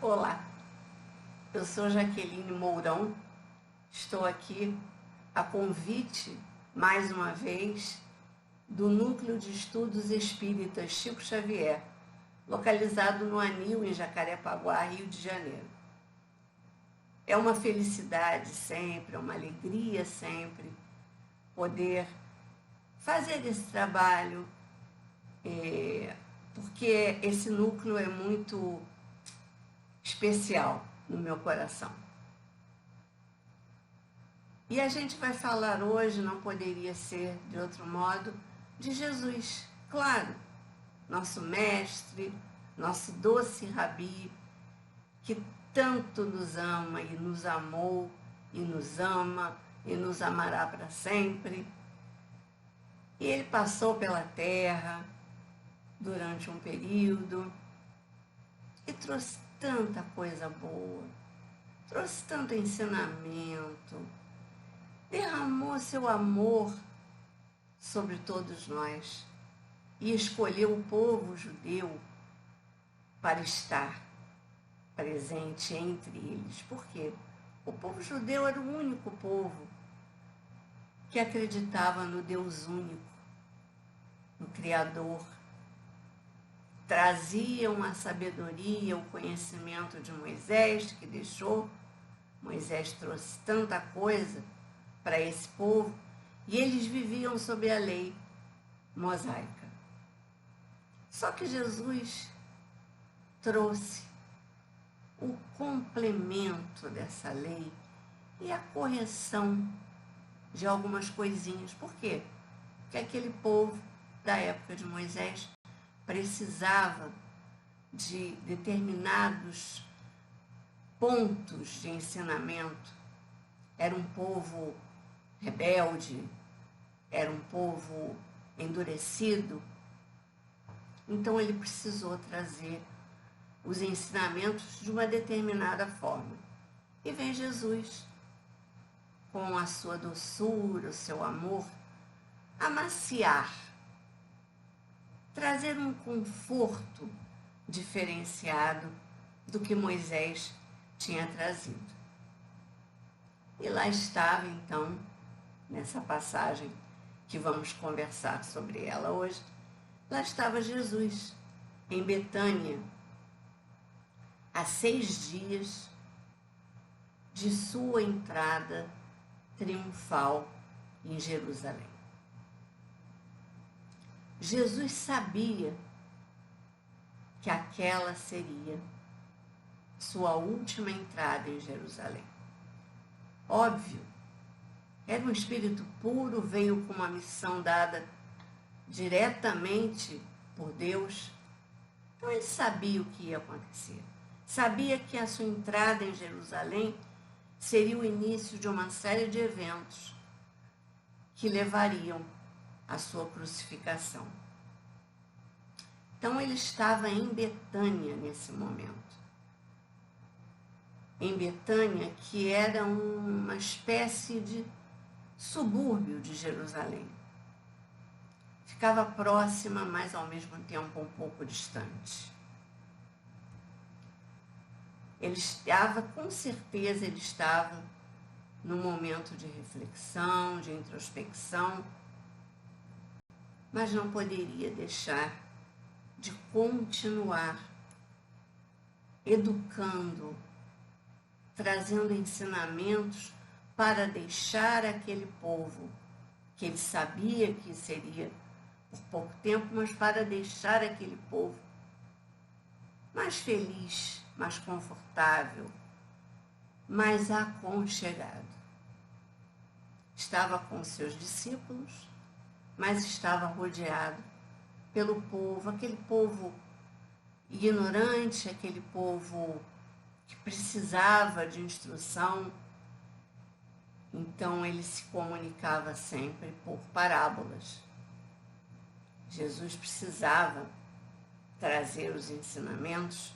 Olá, eu sou Jaqueline Mourão, estou aqui a convite, mais uma vez, do Núcleo de Estudos Espíritas Chico Xavier, localizado no Anil, em Jacarepaguá, Rio de Janeiro. É uma felicidade sempre, é uma alegria sempre poder fazer esse trabalho, porque esse núcleo é muito especial no meu coração. E a gente vai falar hoje, não poderia ser de outro modo, de Jesus, claro, nosso mestre, nosso doce Rabi, que tanto nos ama e nos amou, e nos ama e nos amará para sempre. E ele passou pela terra durante um período e trouxe tanta coisa boa, trouxe tanto ensinamento, derramou seu amor sobre todos nós e escolheu o povo judeu para estar presente entre eles. Por quê? O povo judeu era o único povo que acreditava no Deus único, no Criador. Traziam a sabedoria, o conhecimento de Moisés, que deixou. Moisés trouxe tanta coisa para esse povo, e eles viviam sob a lei mosaica. Só que Jesus trouxe o complemento dessa lei e a correção de algumas coisinhas. Por quê? Porque aquele povo da época de Moisés precisava de determinados pontos de ensinamento. Era um povo rebelde, era um povo endurecido. Então ele precisou trazer os ensinamentos de uma determinada forma. E vem Jesus, com a sua doçura, o seu amor, amaciar, trazer um conforto diferenciado do que Moisés tinha trazido. E lá estava, então, nessa passagem que vamos conversar sobre ela hoje, lá estava Jesus, em Betânia, há 6 dias de sua entrada triunfal em Jerusalém. Jesus sabia que aquela seria sua última entrada em Jerusalém. Óbvio, era um espírito puro, veio com uma missão dada diretamente por Deus. Então ele sabia o que ia acontecer. Sabia que a sua entrada em Jerusalém seria o início de uma série de eventos que levariam à sua crucificação. Então ele estava em Betânia nesse momento. Em Betânia, que era uma espécie de subúrbio de Jerusalém. Ficava próxima, mas ao mesmo tempo um pouco distante. Ele estava, com certeza, ele estava num momento de reflexão, de introspecção, mas não poderia deixar de continuar educando, trazendo ensinamentos para deixar aquele povo, que ele sabia que seria por pouco tempo, mas para deixar aquele povo mais feliz, mais confortável, mais aconchegado. Estava com seus discípulos, mas estava rodeado pelo povo, aquele povo ignorante, aquele povo que precisava de instrução. Então ele se comunicava sempre por parábolas. Jesus precisava trazer os ensinamentos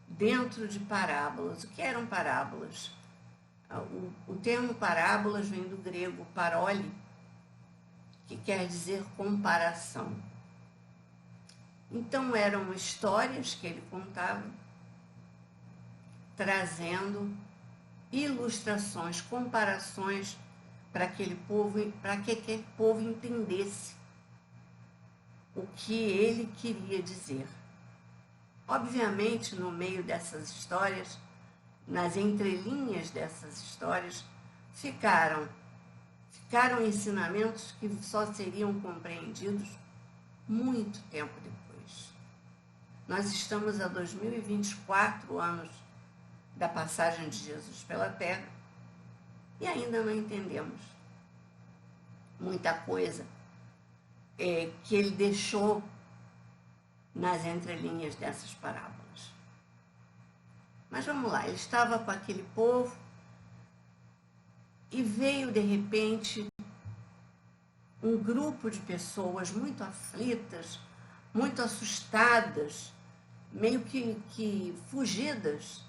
dentro de parábolas. O que eram parábolas? O termo parábolas vem do grego paroli, que quer dizer comparação. Então eram histórias que ele contava trazendo ilustrações, comparações para aquele povo, para que aquele povo entendesse o que ele queria dizer. Obviamente, no meio dessas histórias, nas entrelinhas dessas histórias, ficaram ensinamentos que só seriam compreendidos muito tempo depois. Nós estamos a 2024 anos da passagem de Jesus pela Terra e ainda não entendemos muita coisa que ele deixou nas entrelinhas dessas parábolas. Mas vamos lá, ele estava com aquele povo e veio de repente um grupo de pessoas muito aflitas, muito assustadas, meio que fugidas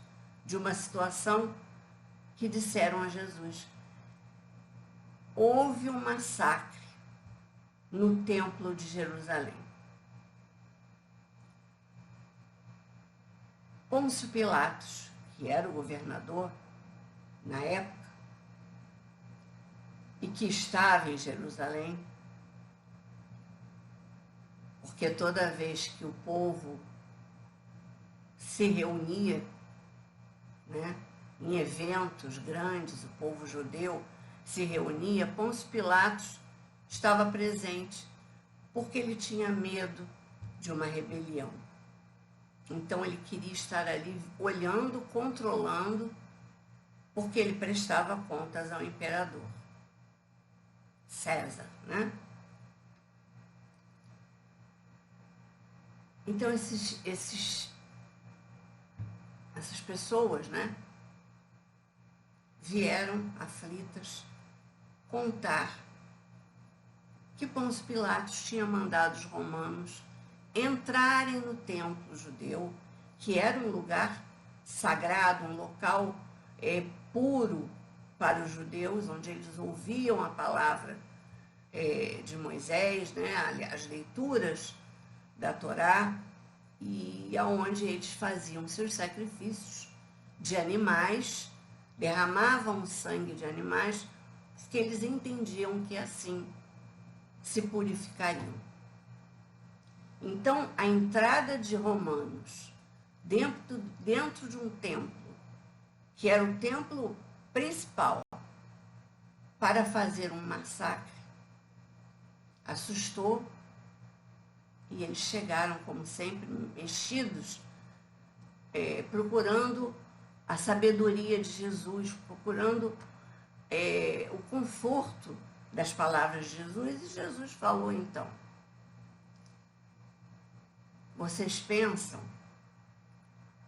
de uma situação, que disseram a Jesus: houve um massacre no templo de Jerusalém. Pôncio Pilatos, que era o governador na época e que estava em Jerusalém, porque toda vez que o povo se reunia, né, em eventos grandes, o povo judeu se reunia, Pôncio Pilatos estava presente, porque ele tinha medo de uma rebelião. Então ele queria estar ali olhando, controlando, porque ele prestava contas ao imperador César, né? Então essas pessoas, né, vieram aflitas contar que Pôncio Pilatos tinha mandado os romanos entrarem no templo judeu, que era um lugar sagrado, um local puro para os judeus, onde eles ouviam a palavra de Moisés, né, as leituras da Torá, e aonde eles faziam seus sacrifícios de animais, derramavam o sangue de animais, porque eles entendiam que assim se purificariam. Então, a entrada de romanos dentro de um templo, que era o templo principal, para fazer um massacre, assustou, e eles chegaram, como sempre, mexidos, procurando a sabedoria de Jesus, procurando o conforto das palavras de Jesus, e Jesus falou então: vocês pensam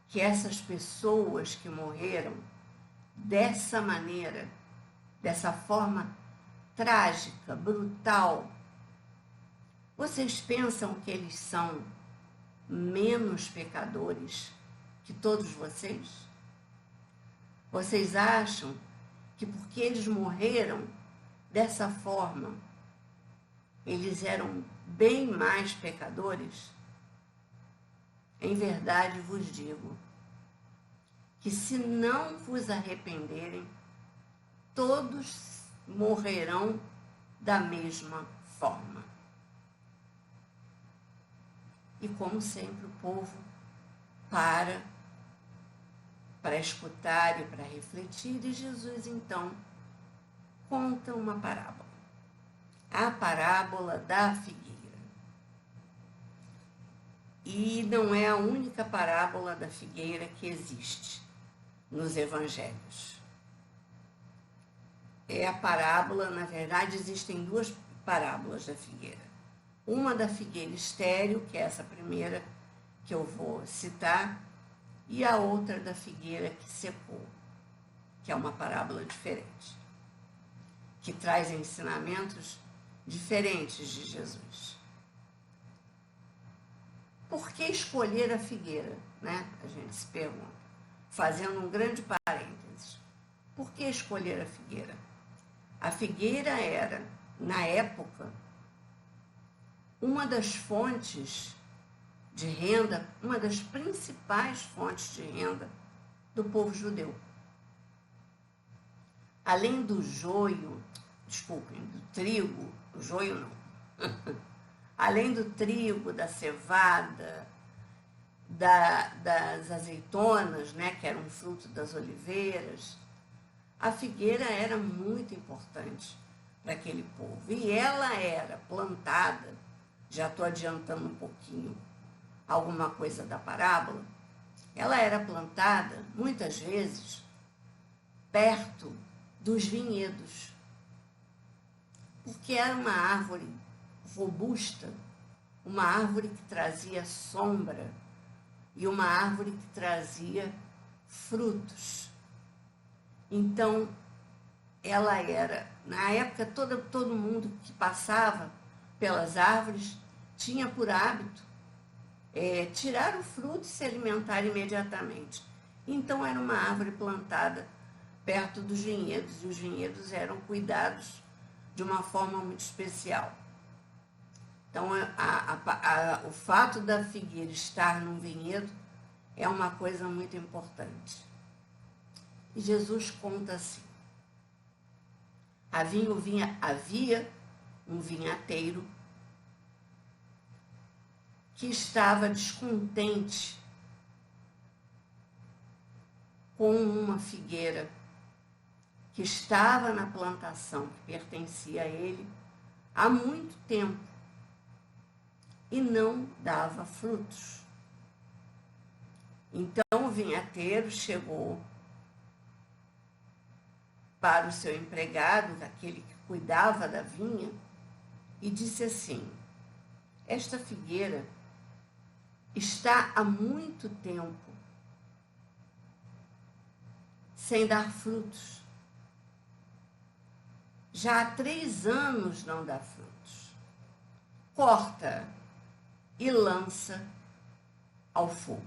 que essas pessoas que morreram dessa maneira, dessa forma trágica, brutal, vocês pensam que eles são menos pecadores que todos vocês? Vocês acham que porque eles morreram dessa forma, eles eram bem mais pecadores? Em verdade vos digo que se não vos arrependerem, todos morrerão da mesma forma. E como sempre o povo para escutar e para refletir, e Jesus então conta uma parábola. A parábola da figueira. E não é a única parábola da figueira que existe nos evangelhos. É a parábola, na verdade, existem duas parábolas da figueira. Uma da figueira estéril, que é essa primeira que eu vou citar, e a outra da figueira que secou, que é uma parábola diferente, que traz ensinamentos diferentes de Jesus. Por que escolher a figueira, né? A gente se pergunta, fazendo um grande parênteses. Por que escolher a figueira? A figueira era, na época, uma das fontes de renda, uma das principais fontes de renda do povo judeu. Além do joio, desculpem, do trigo, o joio não. Além do trigo, da cevada, das azeitonas, né, que eram fruto das oliveiras, a figueira era muito importante para aquele povo. E ela era plantada, já estou adiantando um pouquinho alguma coisa da parábola, ela era plantada, muitas vezes, perto dos vinhedos, porque era uma árvore robusta, uma árvore que trazia sombra e uma árvore que trazia frutos. Então, ela era, na época, todo mundo que passava pelas árvores tinha por hábito tirar o fruto e se alimentar imediatamente. Então, era uma árvore plantada perto dos vinhedos, e os vinhedos eram cuidados de uma forma muito especial. Então, o fato da figueira estar num vinhedo é uma coisa muito importante. E Jesus conta assim: havia um vinhateiro que estava descontente com uma figueira que estava na plantação que pertencia a ele há muito tempo e não dava frutos. Então o vinhateiro chegou para o seu empregado, aquele que cuidava da vinha, e disse assim: esta figueira está há muito tempo sem dar frutos. Já há 3 anos não dá frutos. Corta e lança ao fogo.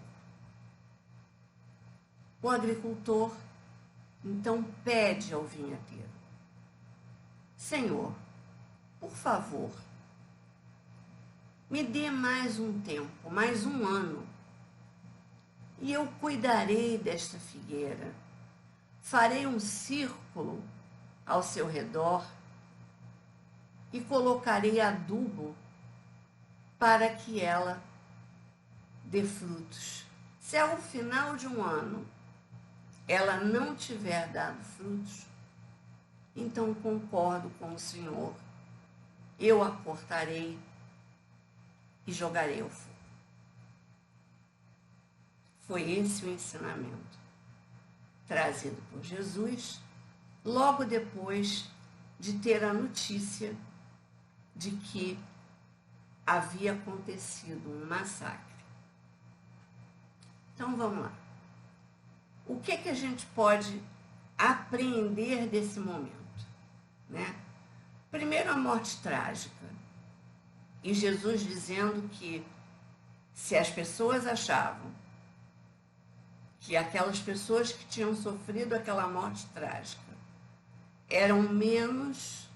O agricultor então pede ao vinhateiro: Senhor, por favor, me dê mais um tempo, mais um ano, e eu cuidarei desta figueira, farei um círculo ao seu redor e colocarei adubo para que ela dê frutos. Se ao final de um ano ela não tiver dado frutos, então concordo com o Senhor, eu a cortarei e jogarei ao fogo. Foi esse o ensinamento trazido por Jesus logo depois de ter a notícia de que havia acontecido um massacre. Então vamos lá. O que a gente pode aprender desse momento, né? Primeiro, a morte trágica. E Jesus dizendo que se as pessoas achavam que aquelas pessoas que tinham sofrido aquela morte trágica eram menos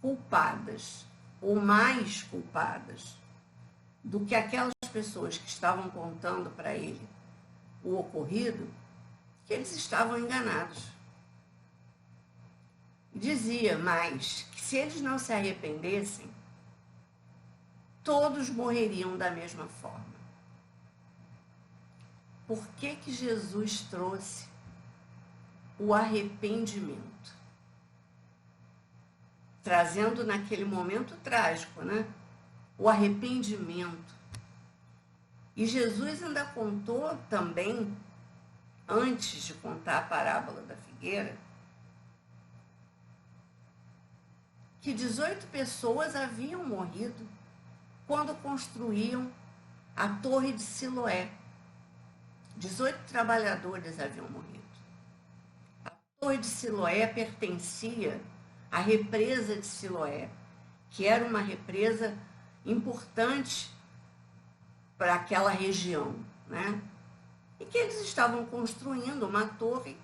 culpadas ou mais culpadas do que aquelas pessoas que estavam contando para ele o ocorrido, que eles estavam enganados. Dizia mais que se eles não se arrependessem, todos morreriam da mesma forma. Por que Jesus trouxe o arrependimento? Trazendo naquele momento trágico, né? O arrependimento. E Jesus ainda contou também, antes de contar a parábola da figueira, que 18 pessoas haviam morrido quando construíam a Torre de Siloé. 18 trabalhadores haviam morrido. A Torre de Siloé pertencia à represa de Siloé, que era uma represa importante para aquela região, né? E que eles estavam construindo uma torre,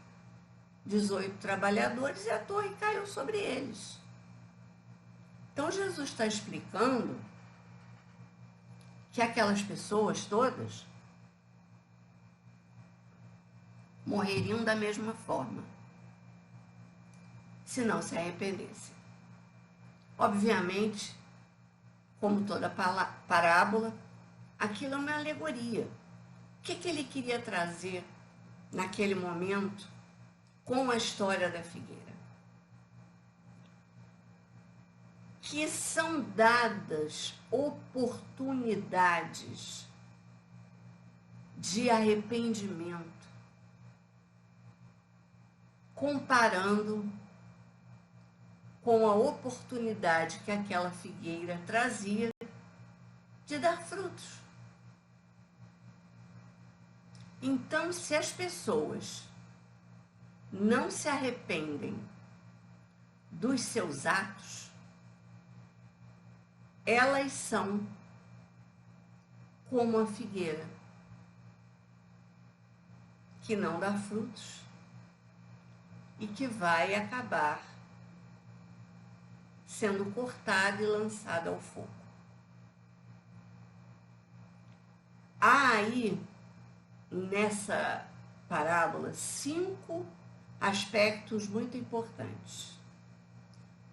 18 trabalhadores, e a torre caiu sobre eles. Então Jesus está explicando que aquelas pessoas todas morreriam da mesma forma, se não se arrependessem. Obviamente, como toda parábola, aquilo é uma alegoria. O que ele queria trazer naquele momento com a história da figueira? Que são dadas oportunidades de arrependimento, comparando com a oportunidade que aquela figueira trazia de dar frutos. Então, se as pessoas não se arrependem dos seus atos, elas são como a figueira, que não dá frutos e que vai acabar sendo cortada e lançada ao fogo. Há aí, nessa parábola, 5 aspectos muito importantes.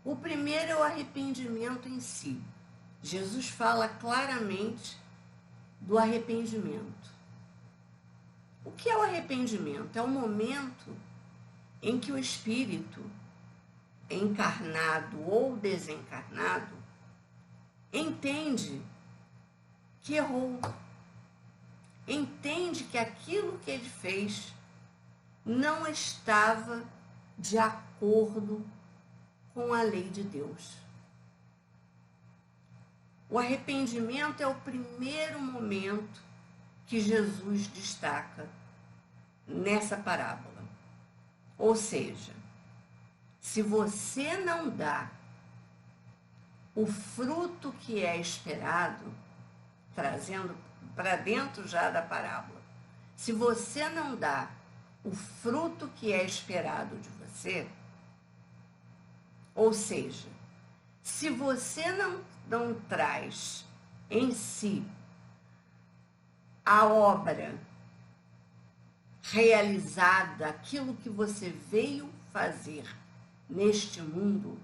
O primeiro é o arrependimento em si. Jesus fala claramente do arrependimento. O que é o arrependimento? É o momento em que o espírito, encarnado ou desencarnado, entende que errou, entende que aquilo que ele fez não estava de acordo com a lei de Deus. O arrependimento é o primeiro momento que Jesus destaca nessa parábola. Ou seja, se você não dá o fruto que é esperado, trazendo para dentro já da parábola, se você não dá o fruto que é esperado de você, ou seja, se você não traz em si a obra realizada, aquilo que você veio fazer neste mundo,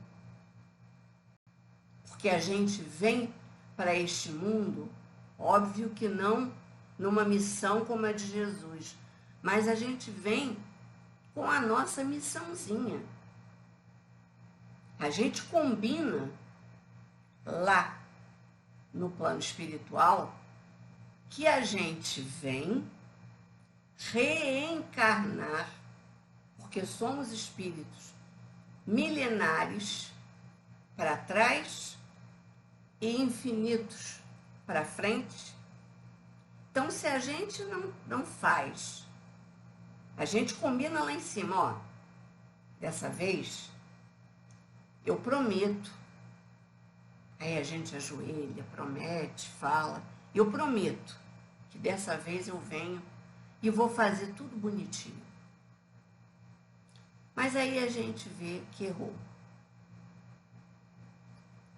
porque a gente vem para este mundo, óbvio que não numa missão como a de Jesus, mas a gente vem com a nossa missãozinha. A gente combina lá no plano espiritual que a gente vem reencarnar, porque somos espíritos milenares para trás e infinitos para frente. Então, se a gente não faz, a gente combina lá em cima, ó, dessa vez eu prometo. Aí a gente ajoelha, promete, fala, eu prometo que dessa vez eu venho e vou fazer tudo bonitinho. Mas aí a gente vê que errou.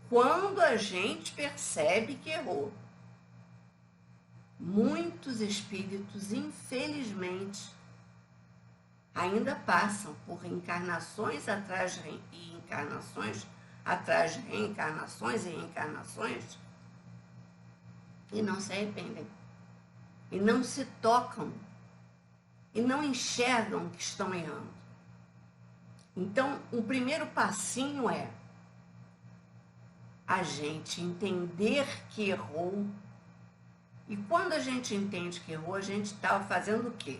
Quando a gente percebe que errou, muitos espíritos, infelizmente, ainda passam por reencarnações atrás de reencarnações, atrás de reencarnações e reencarnações, e não se arrependem, e não se tocam, e não enxergam que estão errando. Então, o primeiro passinho é a gente entender que errou. E quando a gente entende que errou, a gente está fazendo o quê?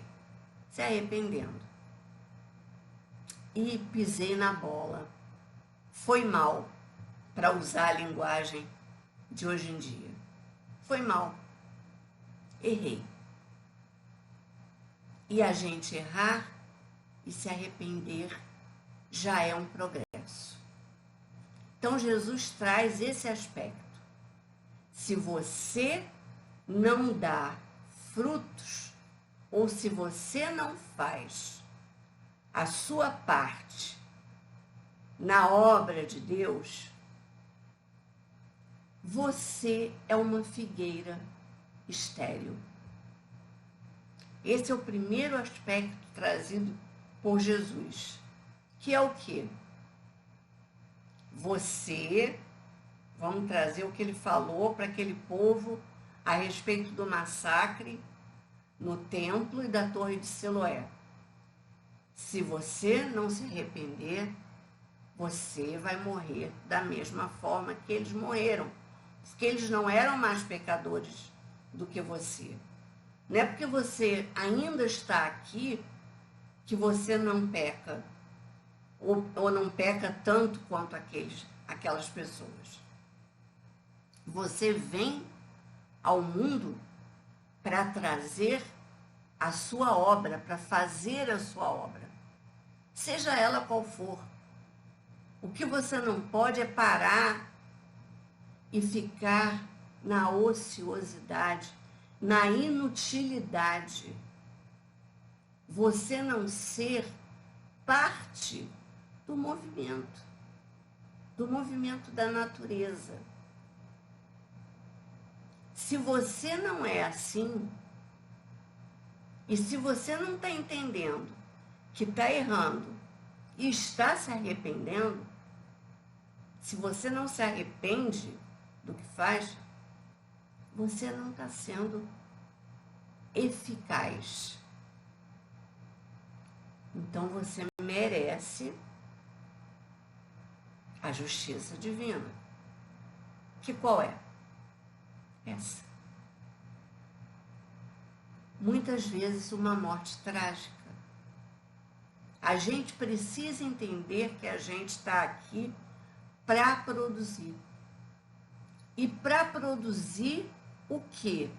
Se arrependendo. E pisei na bola. Foi mal, para usar a linguagem de hoje em dia. Foi mal. Errei. E a gente errar e se arrepender já é um progresso. Então, Jesus traz esse aspecto. Se você não dá frutos, ou se você não faz a sua parte na obra de Deus, você é uma figueira estéril. Esse é o primeiro aspecto trazido por Jesus, que é o quê? Você, vamos trazer o que ele falou para aquele povo a respeito do massacre no templo e da torre de Siloé. Se você não se arrepender, você vai morrer da mesma forma que eles morreram, porque eles não eram mais pecadores do que você. Não é porque você ainda está aqui que você não peca, ou não peca tanto quanto aquelas pessoas. Você vem ao mundo para trazer a sua obra, para fazer a sua obra, seja ela qual for. O que você não pode é parar e ficar na ociosidade, na inutilidade. Você não ser parte do movimento da natureza. Se você não é assim, e se você não está entendendo que está errando e está se arrependendo, se você não se arrepende do que faz, você não está sendo eficaz. Então você merece a justiça divina. Que qual é? Essa. Muitas vezes uma morte trágica. A gente precisa entender que a gente está aqui para produzir. E para produzir o quê?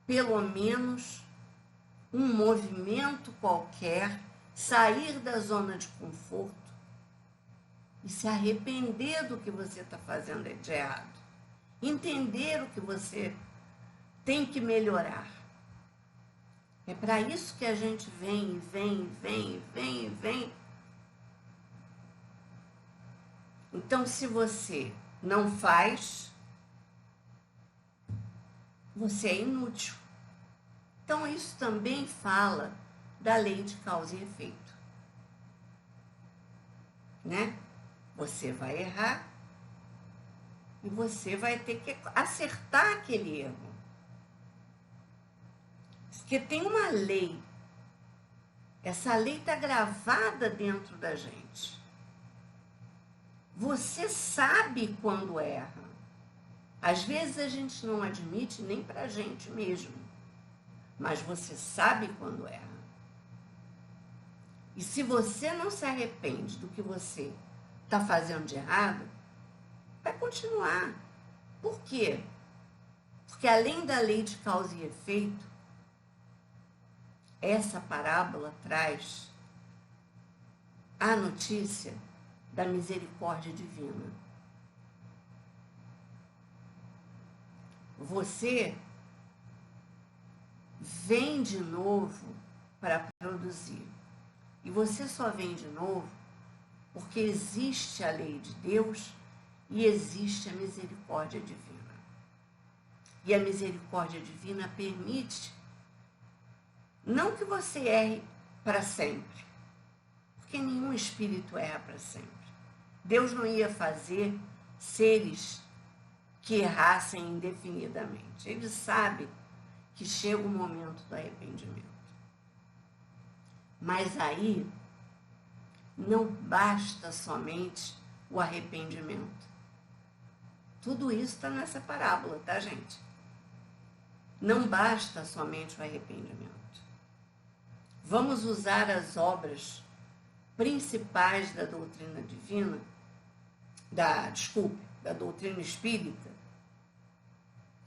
Pelo menos um movimento qualquer, sair da zona de conforto e se arrepender do que você está fazendo de errado. Entender o que você tem que melhorar. É para isso que a gente vem. Então, se você não faz, você é inútil. Então, isso também fala da lei de causa e efeito. Né? Você vai errar e você vai ter que acertar aquele erro. Porque tem uma lei. Essa lei está gravada dentro da gente. Você sabe quando erra. Às vezes a gente não admite nem para a gente mesmo. Mas você sabe quando erra. E se você não se arrepende do que você está fazendo de errado, vai continuar. Por quê? Porque além da lei de causa e efeito, essa parábola traz a notícia da misericórdia divina. Você vem de novo para produzir. E você só vem de novo porque existe a lei de Deus e existe a misericórdia divina. E a misericórdia divina permite não que você erre para sempre, porque nenhum espírito erra para sempre. Deus não ia fazer seres que errassem indefinidamente. Ele sabe que chega o momento do arrependimento. Mas aí não basta somente o arrependimento. Tudo isso está nessa parábola, tá, gente? Não basta somente o arrependimento. Vamos usar as obras principais da doutrina divina, da doutrina espírita,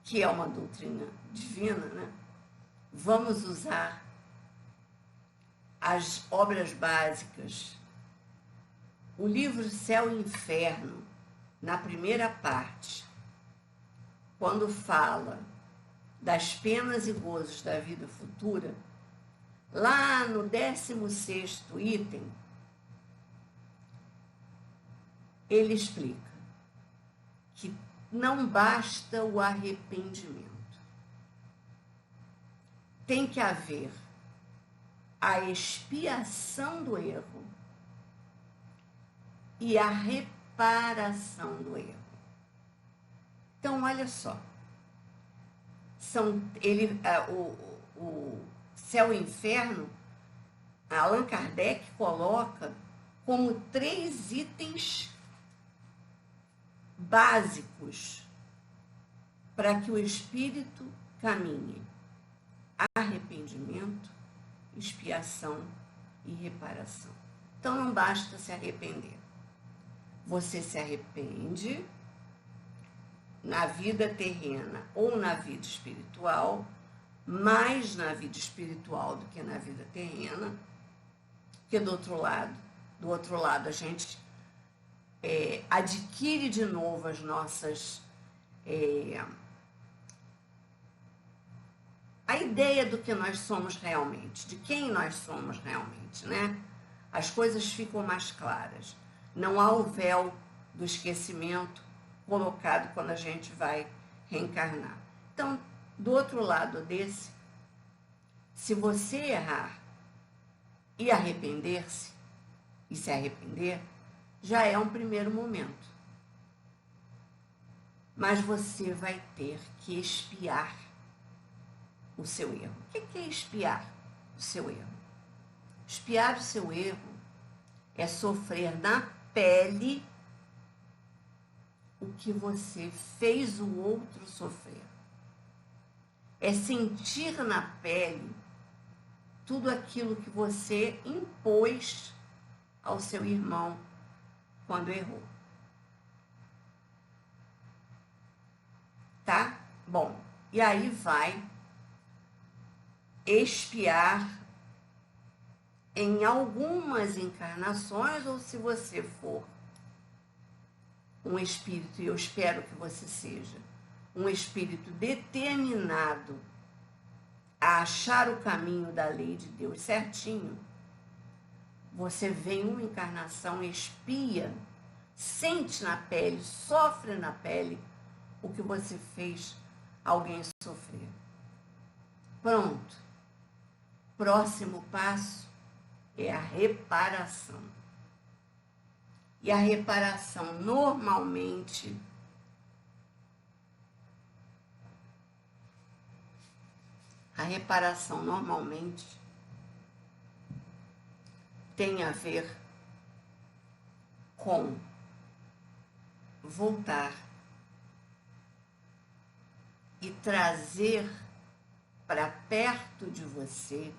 que é uma doutrina divina, né? Vamos usar as obras básicas. O livro Céu e Inferno, na primeira parte, quando fala das penas e gozos da vida futura, lá no 16º item, ele explica que não basta o arrependimento. Tem que haver a expiação do erro e a reparação do erro. Então, olha só, o céu e o inferno, Allan Kardec coloca como 3 itens básicos para que o espírito caminhe: arrependimento, expiação e reparação. Então não basta se arrepender. Você se arrepende na vida terrena ou na vida espiritual, mais na vida espiritual do que na vida terrena, porque do outro lado a gente adquire de novo as nossas a ideia do que nós somos realmente, de quem nós somos realmente, né? As coisas ficam mais claras. Não há o véu do esquecimento colocado quando a gente vai reencarnar. Então, do outro lado desse, se você errar e arrepender-se, e se arrepender, já é um primeiro momento. Mas você vai ter que expiar o seu erro. O que é expiar o seu erro? Expiar o seu erro é sofrer na pele o que você fez o outro sofrer. É sentir na pele tudo aquilo que você impôs ao seu irmão quando errou. Tá? Bom, e aí vai expiar em algumas encarnações, ou se você for um espírito, e eu espero que você seja, um espírito determinado a achar o caminho da lei de Deus certinho, você vem uma encarnação, expia, sente na pele, sofre na pele o que você fez alguém sofrer. Pronto. Próximo passo é a reparação. E a reparação normalmente tem a ver com voltar e trazer para perto de você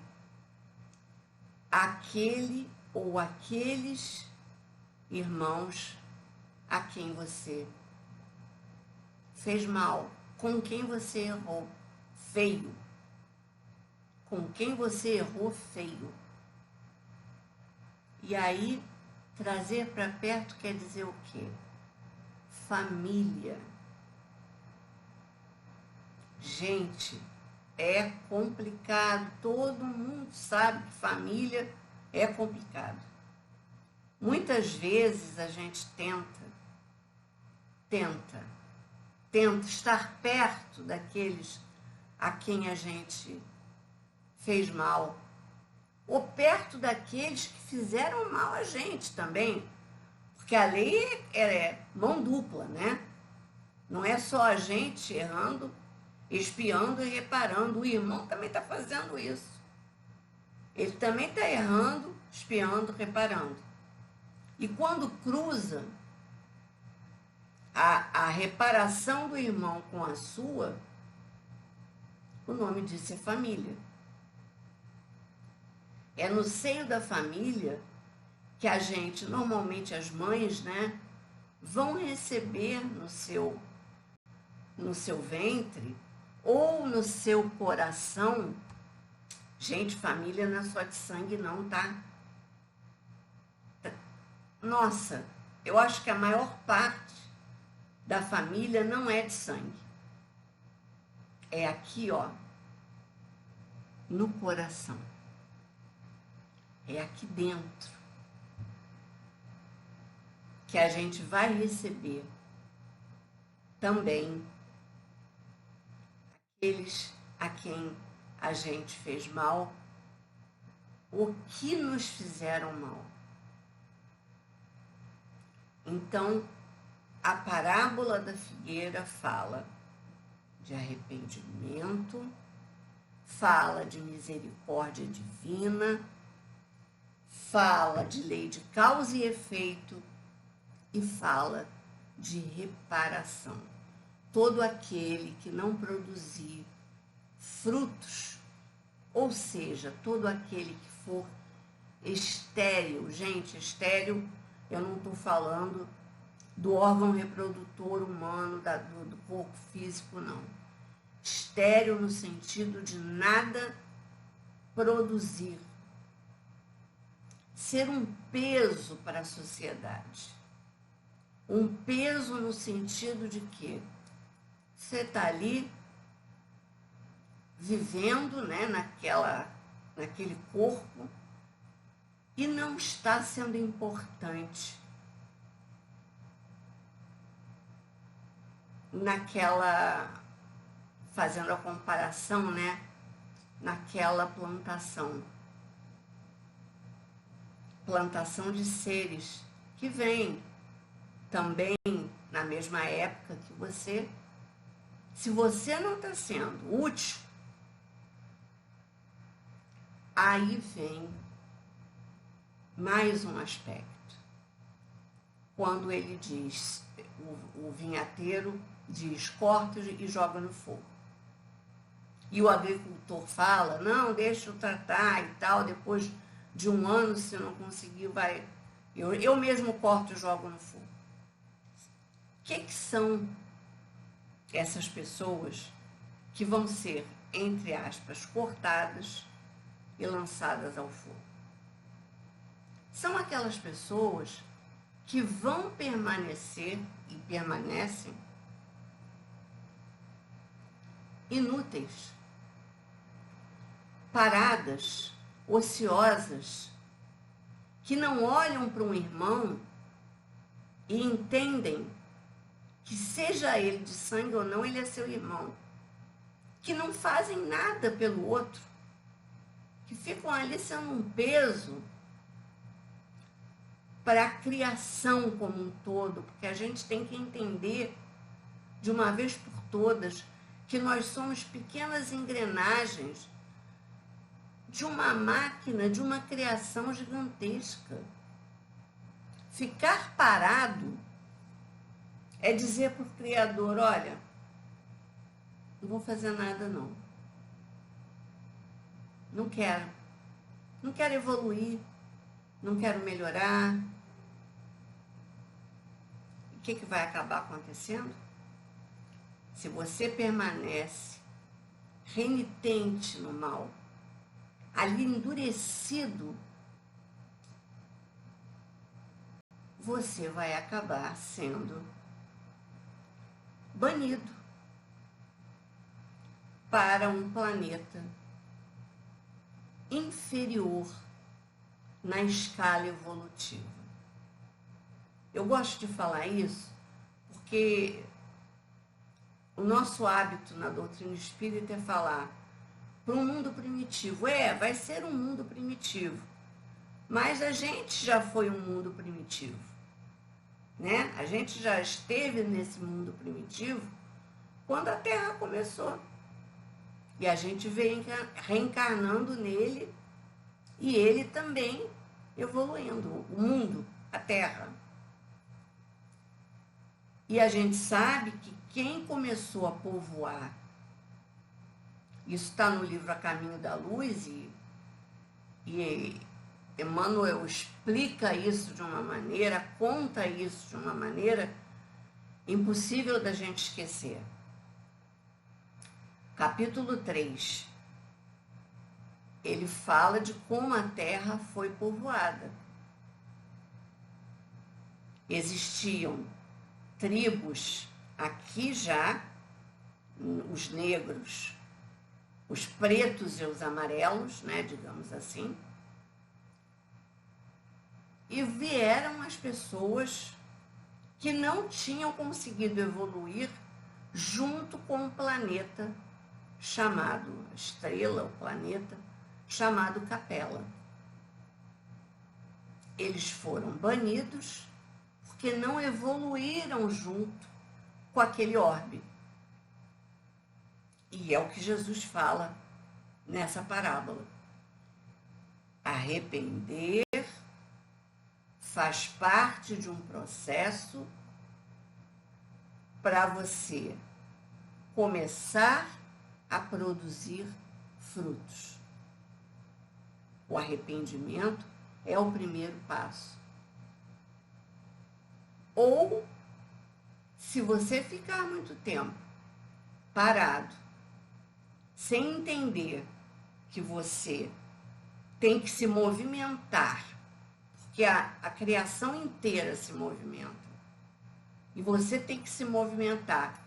aquele ou aqueles irmãos a quem você fez mal, com quem você errou feio, com quem você errou feio. E aí, trazer para perto quer dizer o quê? Família. Gente, é complicado, todo mundo sabe que família é complicado. Muitas vezes a gente tenta estar perto daqueles a quem a gente fez mal, ou perto daqueles que fizeram mal a gente também, porque a lei é mão dupla, né? Não é só a gente errando, espiando e reparando, o irmão também está fazendo isso. Ele também está errando, espiando, reparando. E quando cruza a reparação do irmão com a sua, o nome disso é família. É no seio da família que a gente, normalmente as mães, né, vão receber no seu ventre ou no seu coração. Gente, família não é só de sangue não, tá? Nossa, eu acho que a maior parte da família não é de sangue. É aqui, ó, no coração. É aqui dentro que a gente vai receber também aqueles a quem a gente fez mal o que nos fizeram mal. Então, a parábola da figueira fala de arrependimento, fala de misericórdia divina, fala de lei de causa e efeito e fala de reparação. Todo aquele que não produzir frutos, ou seja, todo aquele que for estéril, gente, estéril, eu não estou falando do órgão reprodutor humano, do corpo físico, não. Estéril no sentido de nada produzir. Ser um peso para a sociedade. Um peso no sentido de que você está ali vivendo, né, naquele corpo e não está sendo importante fazendo a comparação, né, naquela plantação de seres que vêm também na mesma época que você. Se você não está sendo útil, aí vem mais um aspecto. Quando ele diz, o vinhateiro diz, corta e joga no fogo. E o agricultor fala, não, deixa eu tratar e tal, depois de um ano, se não conseguir, eu mesmo corto e jogo no fogo. O que são essas pessoas que vão ser, entre aspas, cortadas e lançadas ao fogo? São aquelas pessoas que vão permanecer e permanecem inúteis, paradas, ociosas, que não olham para um irmão e entendem que, seja ele de sangue ou não, ele é seu irmão, que não fazem nada pelo outro, que ficam ali sendo um peso para a criação como um todo, porque a gente tem que entender de uma vez por todas que nós somos pequenas engrenagens de uma máquina, de uma criação gigantesca. Ficar parado é dizer para o Criador, olha, não vou fazer nada não. Não quero evoluir, não quero melhorar. O que vai acabar acontecendo? Se você permanece renitente no mal, ali endurecido, você vai acabar sendo banido para um planeta inferior na escala evolutiva. Eu gosto de falar isso porque o nosso hábito na doutrina espírita é falar para um mundo primitivo. Vai ser um mundo primitivo, mas a gente já foi um mundo primitivo, né? A gente já esteve nesse mundo primitivo quando a Terra começou. E a gente veio reencarnando nele e ele também evoluindo, o mundo, a Terra. E a gente sabe que quem começou a povoar, isso está no livro A Caminho da Luz, e Emmanuel explica isso de uma maneira, conta isso de uma maneira impossível da gente esquecer. Capítulo 3, ele fala de como a Terra foi povoada. Existiam tribos aqui já, os negros, os pretos e os amarelos, né, digamos assim, e vieram as pessoas que não tinham conseguido evoluir junto com o planeta chamado, a estrela, o planeta, chamado Capela. eles foram banidos porque não evoluíram junto com aquele orbe. E é o que Jesus fala nessa parábola. Arrepender faz parte de um processo para você começar a produzir frutos. O arrependimento é o primeiro passo. Ou, se você ficar muito tempo parado, sem entender que você tem que se movimentar, porque a criação inteira se movimenta, e você tem que se movimentar,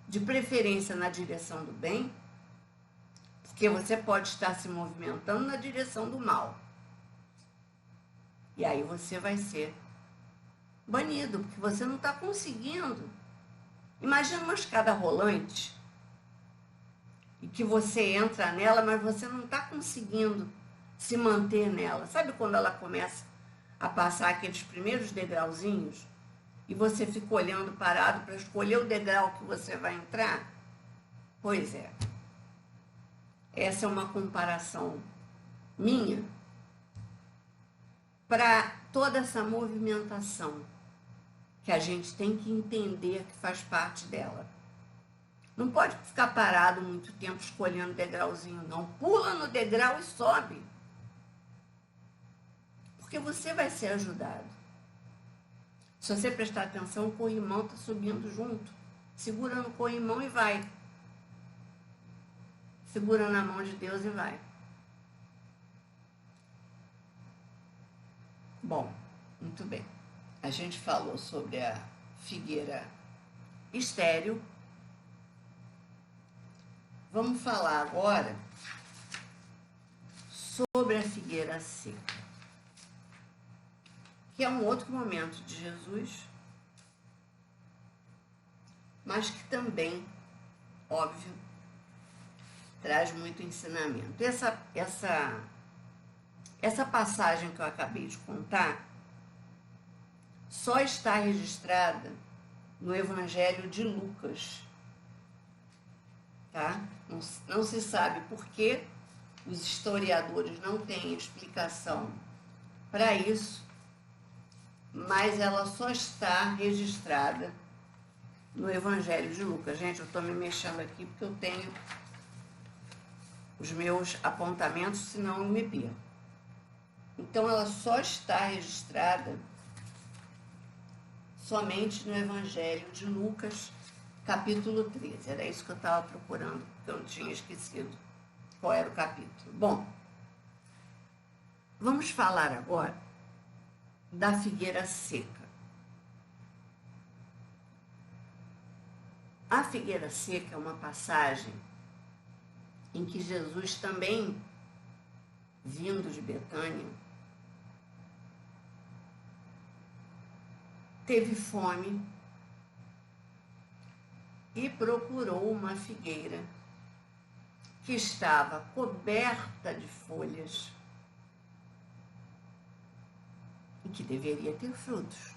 de preferência na direção do bem, porque você pode estar se movimentando na direção do mal. E aí você vai ser banido, porque você não está conseguindo. Imagina uma escada rolante, e que você entra nela, mas você não está conseguindo se manter nela. Sabe quando ela começa a passar aqueles primeiros degrauzinhos, e você fica olhando parado para escolher o degrau que você vai entrar? Pois é. Essa é uma comparação minha para toda essa movimentação que a gente tem que entender que faz parte dela. Não pode ficar parado muito tempo escolhendo degrauzinho, não. Pula no degrau e sobe. Porque você vai ser ajudado. Se você prestar atenção, o corrimão está subindo junto. Segura no corrimão e vai. Segura na mão de Deus e vai. Bom, muito bem. A gente falou sobre a figueira estéril. Vamos falar agora sobre a figueira seca, que é um outro momento de Jesus, mas que também, óbvio, traz muito ensinamento. Essa passagem que eu acabei de contar só está registrada no Evangelho de Lucas, tá? Não se sabe por que os historiadores não têm explicação para isso, mas ela só está registrada no Evangelho de Lucas. Gente, eu estou me mexendo aqui porque eu tenho os meus apontamentos, senão eu me perco. Então, ela só está registrada somente no Evangelho de Lucas, capítulo 13. Era isso que eu estava procurando, porque eu não tinha esquecido qual era o capítulo. Bom, vamos falar agora da figueira seca. A figueira seca é uma passagem em que Jesus também, vindo de Betânia, teve fome e procurou uma figueira que estava coberta de folhas e que deveria ter frutos.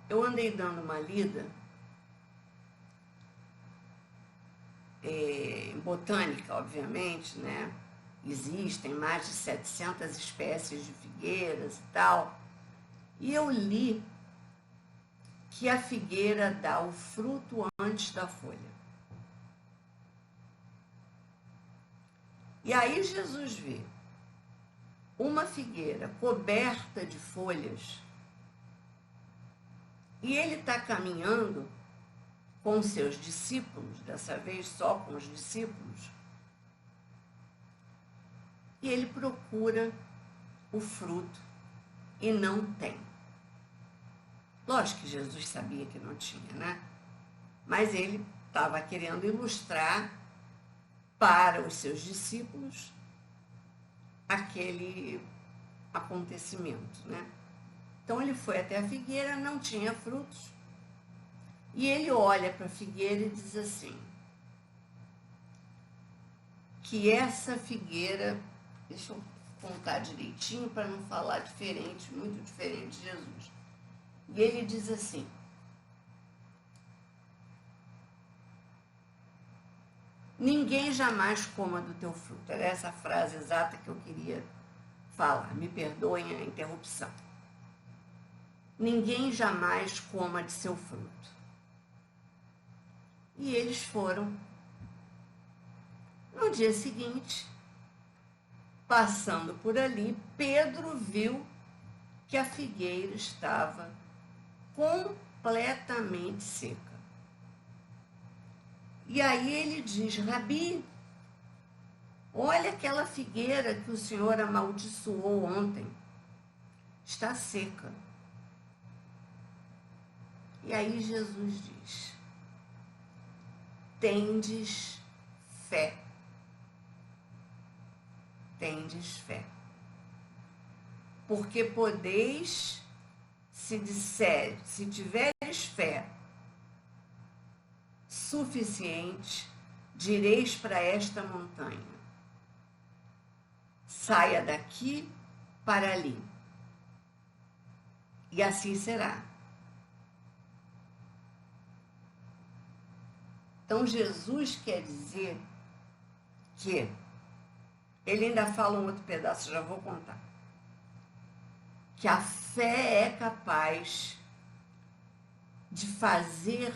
Eu andei dando uma lida em botânica, obviamente, né? Existem mais de 700 espécies de figueiras e tal. E eu li que a figueira dá o fruto antes da folha. E aí Jesus vê uma figueira coberta de folhas e ele está caminhando com os seus discípulos, dessa vez só com os discípulos, e ele procura o fruto e não tem. Lógico que Jesus sabia que não tinha, né? Mas ele estava querendo ilustrar para os seus discípulos aquele acontecimento, né? Então ele foi até a figueira, não tinha frutos, e ele olha para a figueira e diz assim: que essa figueira, deixa eu contar direitinho para não falar diferente, muito diferente de Jesus. E ele diz assim: ninguém jamais coma do teu fruto. Era essa a frase exata que eu queria falar. Me perdoem a interrupção. Ninguém jamais coma de seu fruto. E eles foram. No dia seguinte, passando por ali, Pedro viu que a figueira estava completamente seca. E aí ele diz: Rabi, olha aquela figueira que o Senhor amaldiçoou ontem. Está seca. E aí Jesus diz: tendes fé. Tendes fé. Porque podeis, se tiveres fé suficiente, direis para esta montanha: saia daqui para ali. E assim será. Então Jesus quer dizer que, ele ainda fala um outro pedaço, já vou contar, que a fé é capaz de fazer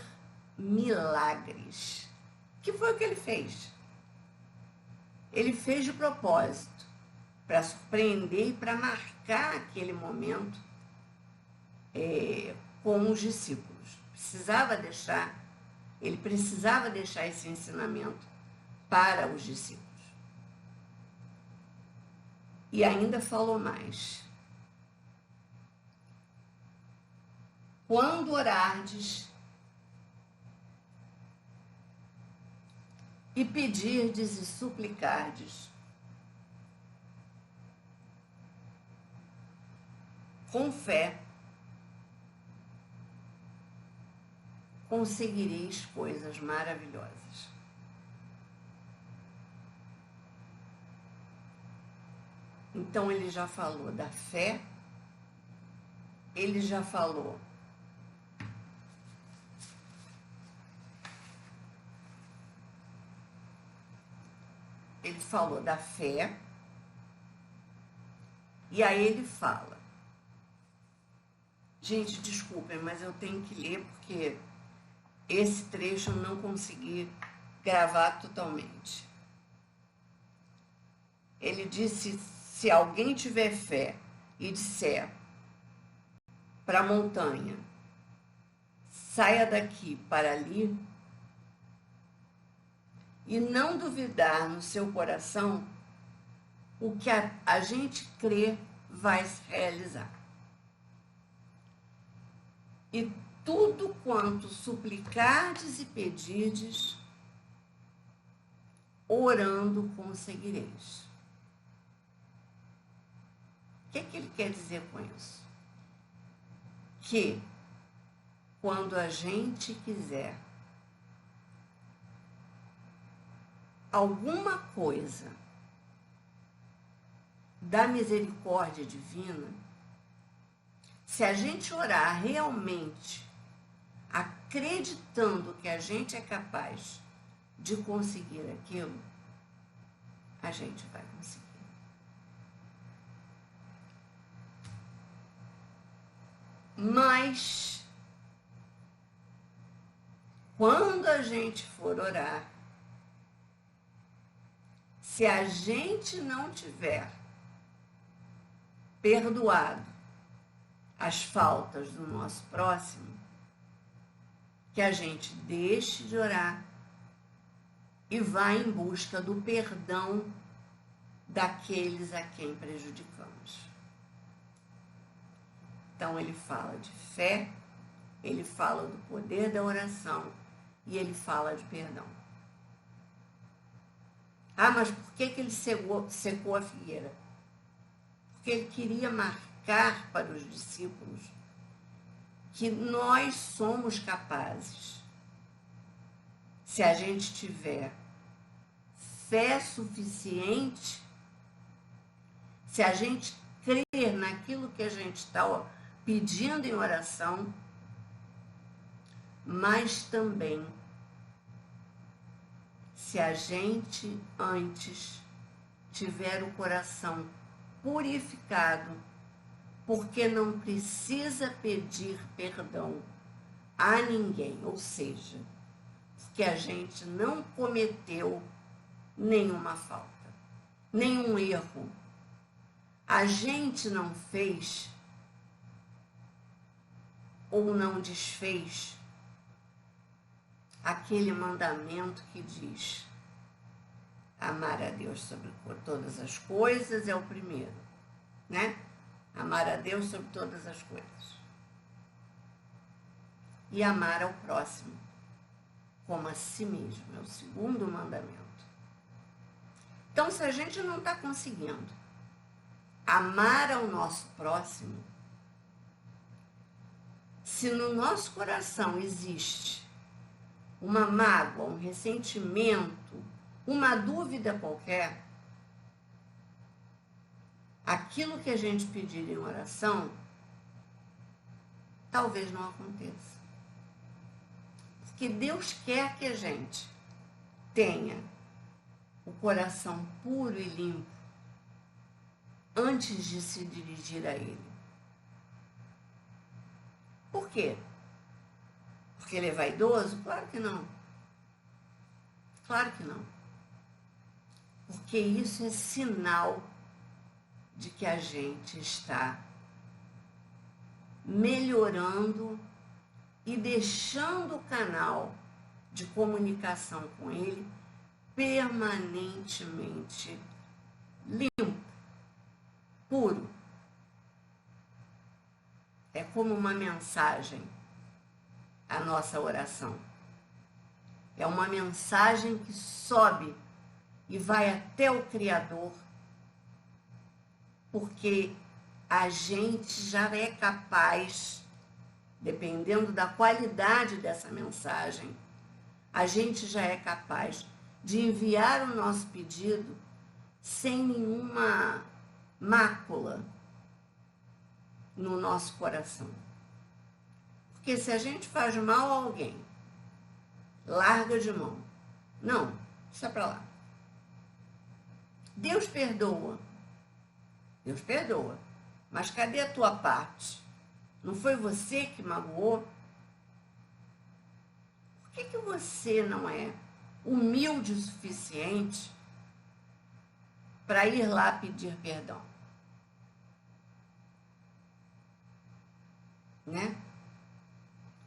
milagres. Que foi o que ele fez? Ele fez de propósito, para surpreender e para marcar aquele momento com os discípulos. Ele precisava deixar esse ensinamento para os discípulos. E ainda falou mais: quando orardes e pedirdes e suplicardes, com fé, conseguireis coisas maravilhosas. Então ele já falou da fé, ele já falou da fé, e aí ele fala. Gente, desculpem, mas eu tenho que ler porque esse trecho eu não consegui gravar totalmente. Ele disse: se alguém tiver fé e disser para a montanha, saia daqui para ali, e não duvidar no seu coração, o que a gente crê vai se realizar. E tudo quanto suplicardes e pedirdes, orando conseguireis. O que ele quer dizer com isso? Que quando a gente quiser alguma coisa da misericórdia divina, se a gente orar realmente, acreditando que a gente é capaz de conseguir aquilo, a gente vai conseguir. Mas, quando a gente for orar, se a gente não tiver perdoado as faltas do nosso próximo, que a gente deixe de orar e vá em busca do perdão daqueles a quem prejudicamos. Então ele fala de fé, ele fala do poder da oração e ele fala de perdão. Ah, mas por que ele secou a figueira? Porque ele queria marcar para os discípulos que nós somos capazes, se a gente tiver fé suficiente, se a gente crer naquilo que a gente está pedindo em oração, mas também se a gente antes tiver o coração purificado, porque não precisa pedir perdão a ninguém, ou seja, que a gente não cometeu nenhuma falta, nenhum erro. A gente não fez ou não desfez aquele mandamento que diz: amar a Deus sobre todas as coisas é o primeiro, né? Amar a Deus sobre todas as coisas. E amar ao próximo como a si mesmo, é o segundo mandamento. Então, se a gente não está conseguindo amar ao nosso próximo, se no nosso coração existe uma mágoa, um ressentimento, uma dúvida qualquer, aquilo que a gente pedir em oração, talvez não aconteça. Porque Deus quer que a gente tenha o coração puro e limpo antes de se dirigir a Ele. Por quê? Porque Ele é vaidoso? Claro que não. Claro que não. Porque isso é sinal de que a gente está melhorando e deixando o canal de comunicação com Ele permanentemente limpo, puro. É como uma mensagem a nossa oração. É uma mensagem que sobe e vai até o Criador, porque a gente já é capaz, dependendo da qualidade dessa mensagem, a gente já é capaz de enviar o nosso pedido sem nenhuma mácula no nosso coração. Porque se a gente faz mal a alguém, larga de mão. Não, deixa pra lá. Deus perdoa. Deus perdoa. Mas cadê a tua parte? Não foi você que magoou? Por que você não é humilde o suficiente para ir lá pedir perdão? Né?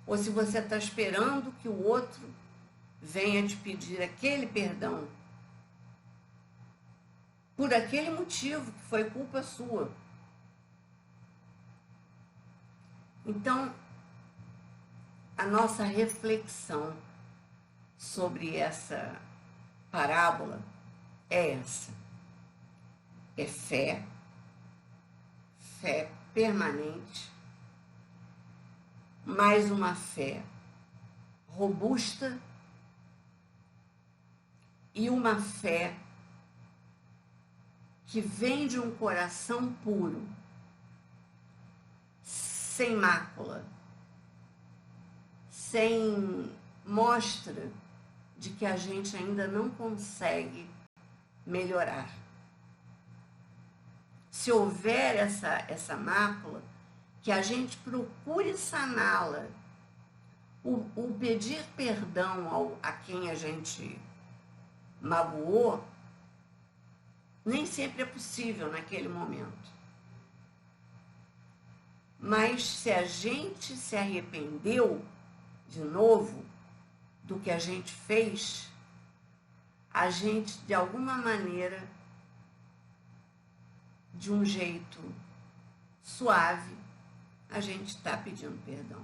Ou se você está esperando que o outro venha te pedir aquele perdão por aquele motivo que foi culpa sua. Então, a nossa reflexão sobre essa parábola é essa. É fé permanente, mais uma fé robusta e uma fé que vem de um coração puro, sem mácula, sem mostra de que a gente ainda não consegue melhorar. Se houver essa mácula, que a gente procure saná-la. O pedir perdão a quem a gente magoou nem sempre é possível naquele momento. Mas se a gente se arrependeu de novo do que a gente fez, a gente, de alguma maneira, de um jeito suave, a gente está pedindo perdão.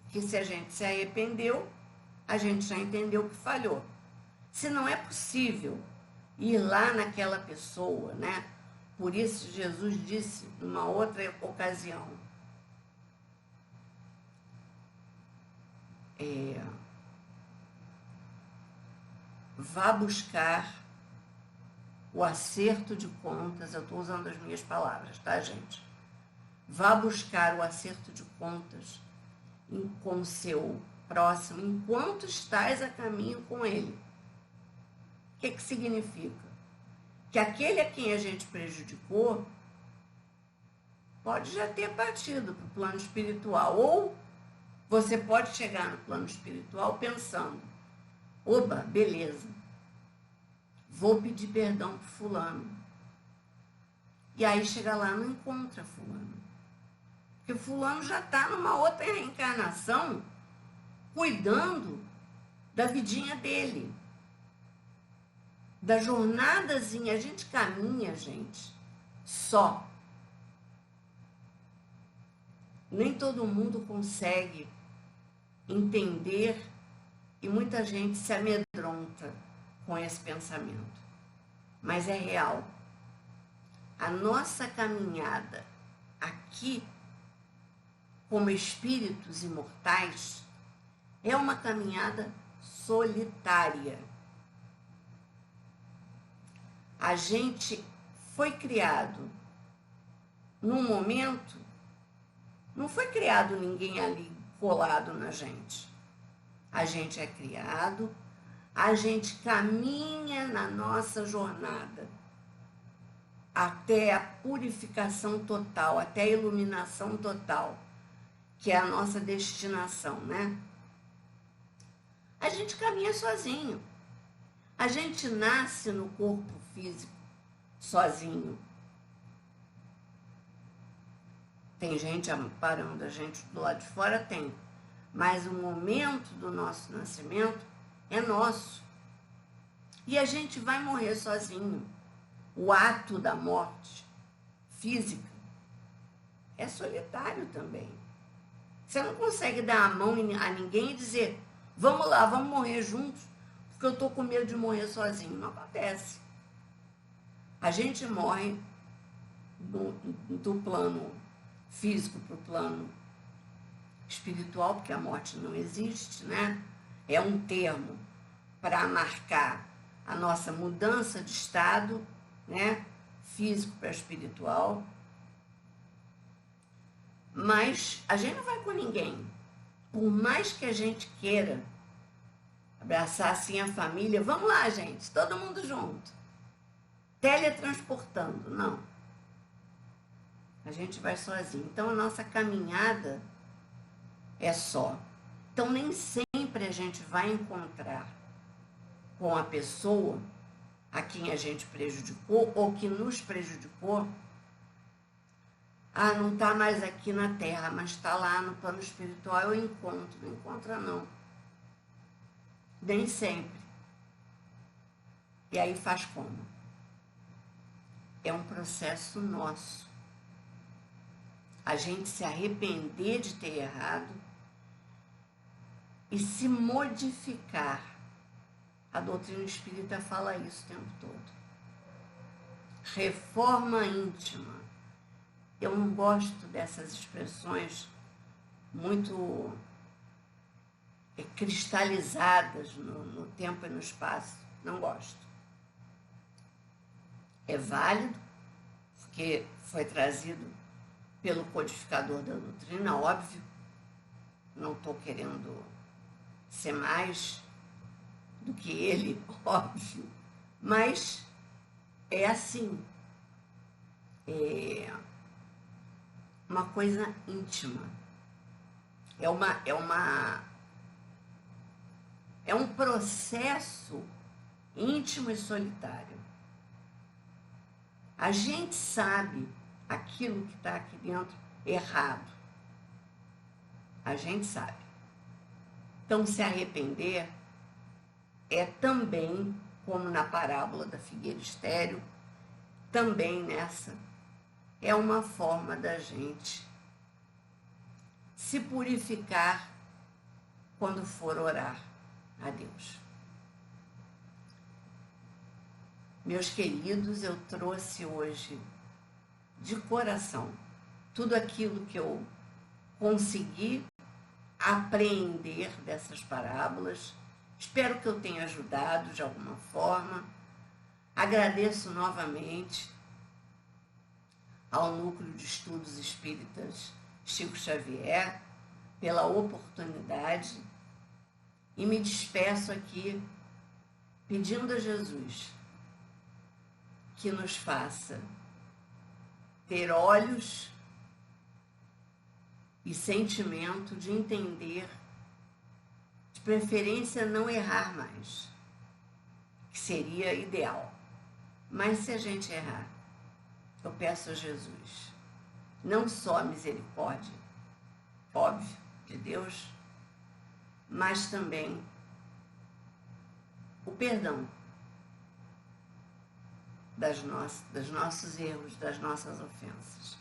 Porque se a gente se arrependeu, a gente já entendeu que falhou. Se não é possível ir lá naquela pessoa, né? Por isso Jesus disse numa outra ocasião, vá buscar o acerto de contas. Eu estou usando as minhas palavras, tá, gente? Vá buscar o acerto de contas com o seu próximo enquanto estás a caminho com ele. O que significa? Que aquele a quem a gente prejudicou pode já ter partido para o plano espiritual. Ou você pode chegar no plano espiritual pensando, oba, beleza, vou pedir perdão para fulano. E aí chega lá e não encontra fulano. Porque fulano já está numa outra reencarnação, cuidando da vidinha dele. Da jornadazinha, a gente caminha, gente, só. Nem todo mundo consegue entender e muita gente se amedronta com esse pensamento. Mas é real. A nossa caminhada aqui, como espíritos imortais, é uma caminhada solitária. A gente foi criado num momento, não foi criado ninguém ali colado na gente. A gente é criado, a gente caminha na nossa jornada até a purificação total, até a iluminação total, que é a nossa destinação, né? A gente caminha sozinho. A gente nasce no corpo físico sozinho. Tem gente amparando a gente do lado de fora? Tem. Mas o momento do nosso nascimento é nosso. E a gente vai morrer sozinho. O ato da morte física é solitário também. Você não consegue dar a mão a ninguém e dizer, vamos lá, vamos morrer juntos, porque eu estou com medo de morrer sozinho. Não acontece. A gente morre do plano físico para o plano espiritual, porque a morte não existe, né? É um termo para marcar a nossa mudança de estado, né? Físico para espiritual. Mas a gente não vai com ninguém. Por mais que a gente queira abraçar assim a família, vamos lá, gente, todo mundo junto. Teletransportando, não. A gente vai sozinho. Então, a nossa caminhada é só. Então, nem sempre a gente vai encontrar com a pessoa a quem a gente prejudicou ou que nos prejudicou. Ah, não está mais aqui na Terra, mas está lá no plano espiritual, eu encontro. Não encontra, não. Nem sempre. E aí faz como? É um processo nosso. A gente se arrepender de ter errado e se modificar. A doutrina espírita fala isso o tempo todo. Reforma íntima. Eu não gosto dessas expressões muito cristalizadas no tempo e no espaço. Não gosto. É válido, porque foi trazido pelo codificador da doutrina, óbvio. Não estou querendo ser mais do que ele, óbvio. Mas é assim. É uma coisa íntima. É um processo íntimo e solitário. A gente sabe aquilo que está aqui dentro errado. A gente sabe. Então, se arrepender é também, como na parábola da figueira estéril, também nessa, é uma forma da gente se purificar quando for orar a Deus. Meus queridos, eu trouxe hoje de coração tudo aquilo que eu consegui apreender dessas parábolas. Espero que eu tenha ajudado de alguma forma. Agradeço novamente ao Núcleo de Estudos Espíritas Chico Xavier pela oportunidade e me despeço aqui pedindo a Jesus que nos faça ter olhos e sentimento de entender, de preferência não errar mais, que seria ideal. Mas se a gente errar, eu peço a Jesus não só a misericórdia, óbvio, de Deus, mas também o perdão dos nossos erros, das nossas ofensas.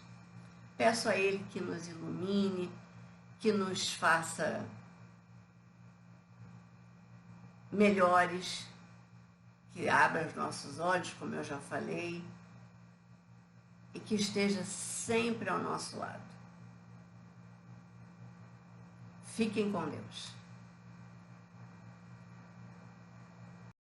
Peço a Ele que nos ilumine, que nos faça melhores, que abra os nossos olhos, como eu já falei, e que esteja sempre ao nosso lado. Fiquem com Deus.